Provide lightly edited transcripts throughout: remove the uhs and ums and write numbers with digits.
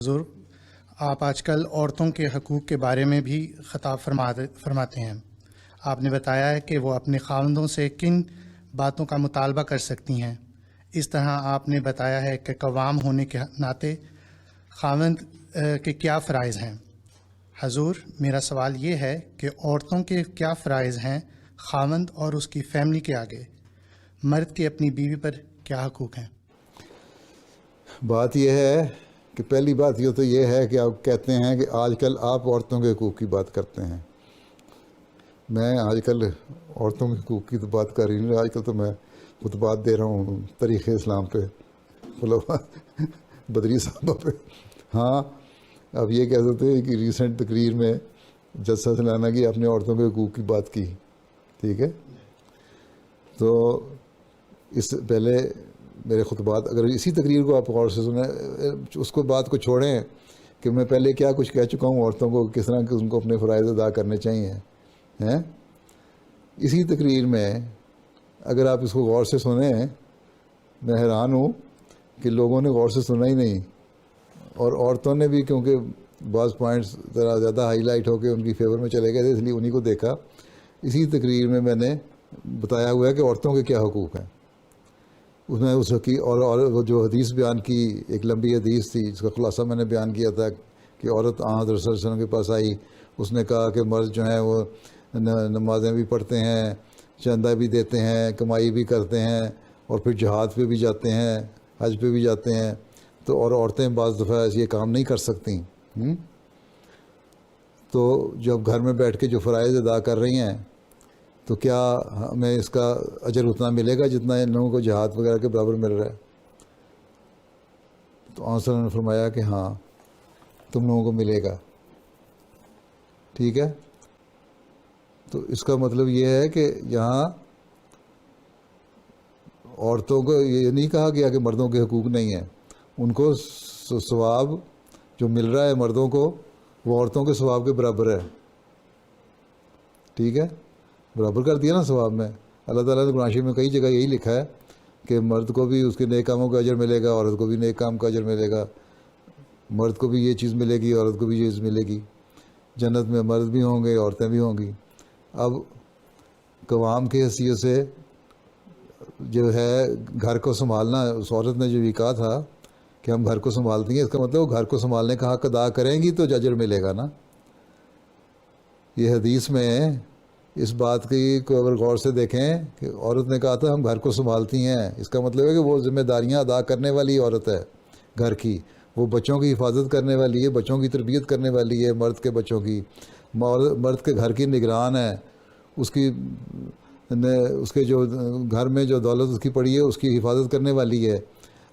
حضور، آپ آج کل عورتوں کے حقوق کے بارے میں بھی خطاب فرماتے ہیں۔ آپ نے بتایا ہے کہ وہ اپنے خاوندوں سے کن باتوں کا مطالبہ کر سکتی ہیں۔ اس طرح آپ نے بتایا ہے کہ قوام ہونے کے ناطے خاوند کے کیا فرائض ہیں۔ حضور، میرا سوال یہ ہے کہ عورتوں کے کیا فرائض ہیں خاوند اور اس کی فیملی کے آگے؟ مرد کے اپنی بیوی پر کیا حقوق ہیں؟ بات یہ ہے کہ پہلی بات یہ تو یہ ہے کہ آپ کہتے ہیں کہ آج کل آپ عورتوں کے حقوق کی بات کرتے ہیں۔ میں آج کل عورتوں کے حقوق کی تو بات کر رہی ہوں، آج کل تو میں خطبات دے رہا ہوں تاریخ اسلام پہ، بدری صاحبہ پہ۔ ہاں، اب یہ کہہ سکتے ہیں کہ ریسنٹ تقریر میں جج سلانہ کی اپنے عورتوں کے حقوق کی بات کی، ٹھیک ہے؟ تو اس سے پہلے میرے خطبات اگر اسی تقریر کو آپ غور سے سنیں، اس کو بات کو چھوڑیں کہ میں پہلے کیا کچھ کہہ چکا ہوں عورتوں کو، کس طرح کہ ان کو اپنے فرائض ادا کرنے چاہیے ہیں، اسی تقریر میں اگر آپ اس کو غور سے سنیں، میں حیران ہوں کہ لوگوں نے غور سے سنا ہی نہیں، اور عورتوں نے بھی، کیونکہ بعض پوائنٹس ذرا زیادہ ہائی لائٹ ہو کے ان کی فیور میں چلے گئے تھے، اس لیے انہی کو دیکھا۔ اسی تقریر میں نے بتایا ہوا ہے کہ عورتوں کے کیا حقوق ہیں۔ اس میں اس کی اور جو حدیث بیان کی، ایک لمبی حدیث تھی جس کا خلاصہ میں نے بیان کیا تھا کہ عورت حضرت صلی اللہ علیہ وسلم کے پاس آئی، اس نے کہا کہ مرد جو ہیں وہ نمازیں بھی پڑھتے ہیں، چندہ بھی دیتے ہیں، کمائی بھی کرتے ہیں، اور پھر جہاد پہ بھی جاتے ہیں، حج پہ بھی جاتے ہیں، تو اور عورتیں بعض دفعہ یہ کام نہیں کر سکتی۔ تو جب گھر میں بیٹھ کے جو فرائض ادا کر رہی ہیں تو کیا ہمیں اس کا اجر اتنا ملے گا جتنا ان لوگوں کو جہاد وغیرہ کے برابر مل رہا ہے؟ تو آنسر نے فرمایا کہ ہاں، تم لوگوں کو ملے گا، ٹھیک ہے؟ تو اس کا مطلب یہ ہے کہ یہاں عورتوں کو یہ نہیں کہا گیا کہ مردوں کے حقوق نہیں ہیں، ان کو ثواب جو مل رہا ہے مردوں کو وہ عورتوں کے ثواب کے برابر ہے، ٹھیک ہے؟ برابر کر دیا نا ثواب میں۔ اللہ تعالیٰ نے قرآن شریف میں کئی جگہ یہی لکھا ہے کہ مرد کو بھی اس کے نیک کاموں کا اجر ملے گا، عورت کو بھی نیک کام کا اجر ملے گا، مرد کو بھی یہ چیز ملے گی، عورت کو بھی یہ چیز ملے گی۔ جنت میں مرد بھی ہوں گے، عورتیں بھی ہوں گی۔ اب قوام کی حیثیت سے جو ہے گھر کو سنبھالنا، اس عورت نے جو یہ کہا تھا کہ ہم گھر کو سنبھالتی ہیں، اس کا مطلب گھر کو سنبھالنے کا حق ادا کریں گی تو اجر ملے گا نا۔ یہ حدیث میں اس بات کی کو اگر غور سے دیکھیں کہ عورت نے کہا تھا ہم گھر کو سنبھالتی ہیں، اس کا مطلب ہے کہ وہ ذمہ داریاں ادا کرنے والی عورت ہے گھر کی، وہ بچوں کی حفاظت کرنے والی ہے، بچوں کی تربیت کرنے والی ہے، مرد کے بچوں کی، مرد کے گھر کی نگران ہے، اس کے جو گھر میں جو دولت اس کی پڑی ہے اس کی حفاظت کرنے والی ہے،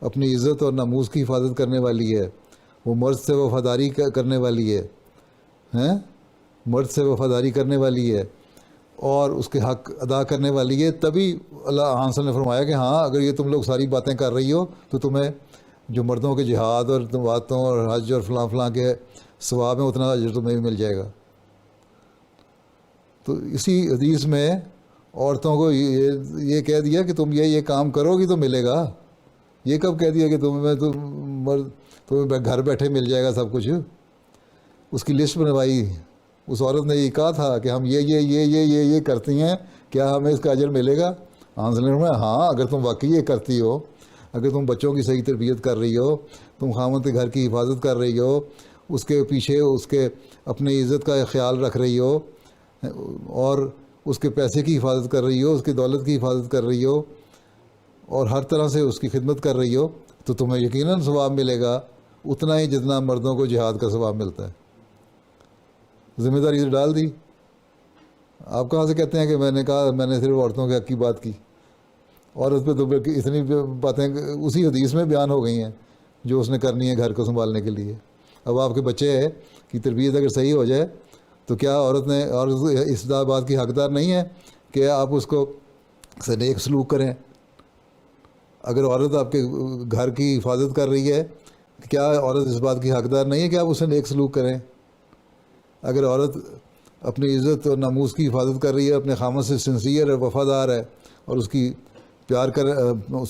اپنی عزت اور ناموس کی حفاظت کرنے والی ہے، وہ مرد سے وفاداری کرنے والی ہے، مرد سے وفاداری کرنے والی ہے اور اس کے حق ادا کرنے والی ہے۔ تبھی اللہ حضرت نے فرمایا کہ ہاں، اگر یہ تم لوگ ساری باتیں کر رہی ہو تو تمہیں جو مردوں کے جہاد اور باتوں اور حج اور فلاں فلاں کے ثواب میں اتنا اجر تمہیں بھی مل جائے گا۔ تو اسی حدیث میں عورتوں کو یہ کہہ دیا کہ تم یہ کام کرو گی تو ملے گا۔ یہ کب کہہ دیا کہ تمہیں گھر بیٹھے مل جائے گا سب کچھ؟ اس کی لسٹ بنوائی۔ اس عورت نے یہ کہا تھا کہ ہم یہ کرتی ہیں، کیا ہمیں اس کا اجر ملے گا؟ ہاں، اگر تم واقعی یہ کرتی ہو، اگر تم بچوں کی صحیح تربیت کر رہی ہو، تم خاوند کے گھر کی حفاظت کر رہی ہو، اس کے پیچھے اس کے اپنی عزت کا خیال رکھ رہی ہو، اور اس کے پیسے کی حفاظت کر رہی ہو، اس کی دولت کی حفاظت کر رہی ہو، اور ہر طرح سے اس کی خدمت کر رہی ہو، تو تمہیں یقیناً ثواب ملے گا اتنا ہی جتنا مردوں کو جہاد کا ثواب ملتا ہے۔ ذمہ داری سے ڈال دی۔ آپ کہاں سے کہتے ہیں کہ میں نے کہا میں نے صرف عورتوں کے حق کی بات کی؟ عورت پہ تو اتنی باتیں اسی حدیث میں بیان ہو گئی ہیں جو اس نے کرنی ہے گھر کو سنبھالنے کے لیے۔ اب آپ کے بچے کی تربیت اگر صحیح ہو جائے تو کیا عورت اس بات کی حقدار نہیں ہے کہ آپ اس کو نیک سلوک کریں؟ اگر عورت آپ کے گھر کی حفاظت کر رہی ہے، کیا عورت اس بات کی حقدار نہیں ہے کہ آپ اسے نیک سلوک کریں؟ اگر عورت اپنی عزت اور ناموس کی حفاظت کر رہی ہے، اپنے خامد سے سنسیئر اور وفادار ہے، اور اس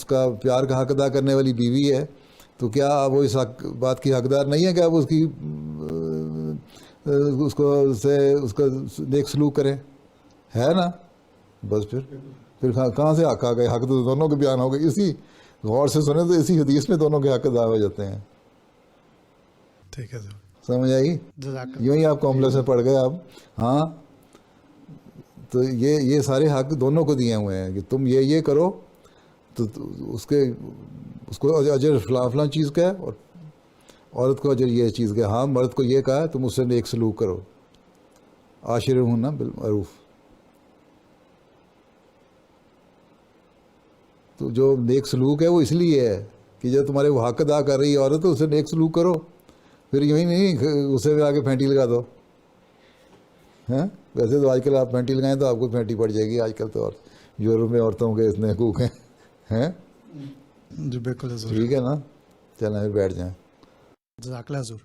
کا پیار کا حق ادا کرنے والی بیوی ہے، تو کیا آپ وہ اس بات کی حقدار نہیں ہے کہ آپ اس کو نیک سلوک کریں؟ ہے نا؟ بس پھر کہاں سے حق آ گئے؟ حق تو دونوں کے بیان ہو گئے. اسی غور سے سنیں تو اسی حدیث میں دونوں کے حق ادا ہو جاتے ہیں. ٹھیک ہے. سمجھ آئی؟ یوں ہی آپ کمپلیکس میں پڑ گئے آپ. ہاں تو یہ سارے حق دونوں کو دیے ہوئے ہیں کہ تم یہ کرو تو اس کو اجر فلاں چیز کا ہے اور عورت کو اجر یہ چیز کا ہے. ہاں مرد کو یہ کہا ہے تم اس سے نیک سلوک کرو. عاشرہن بالمعروف. تو جو نیک سلوک ہے وہ اس لیے ہے کہ جب تمہارے وہ حق ادا کر رہی ہے عورت تو اسے نیک سلوک کرو. پھر یوں ہی نہیں اسے بھی آگے پھینٹی لگا دو. ہاں ویسے تو آج کل آپ پھینٹی لگائیں تو آپ کو پھینٹی پڑ جائے گی. آج کل تو اور یورپ میں عورتوں کے اتنے حقوق ہیں. جی بالکل حضور. ٹھیک ہے نا؟ چلیں پھر بیٹھ جائیں. جزاک اللہ حضور.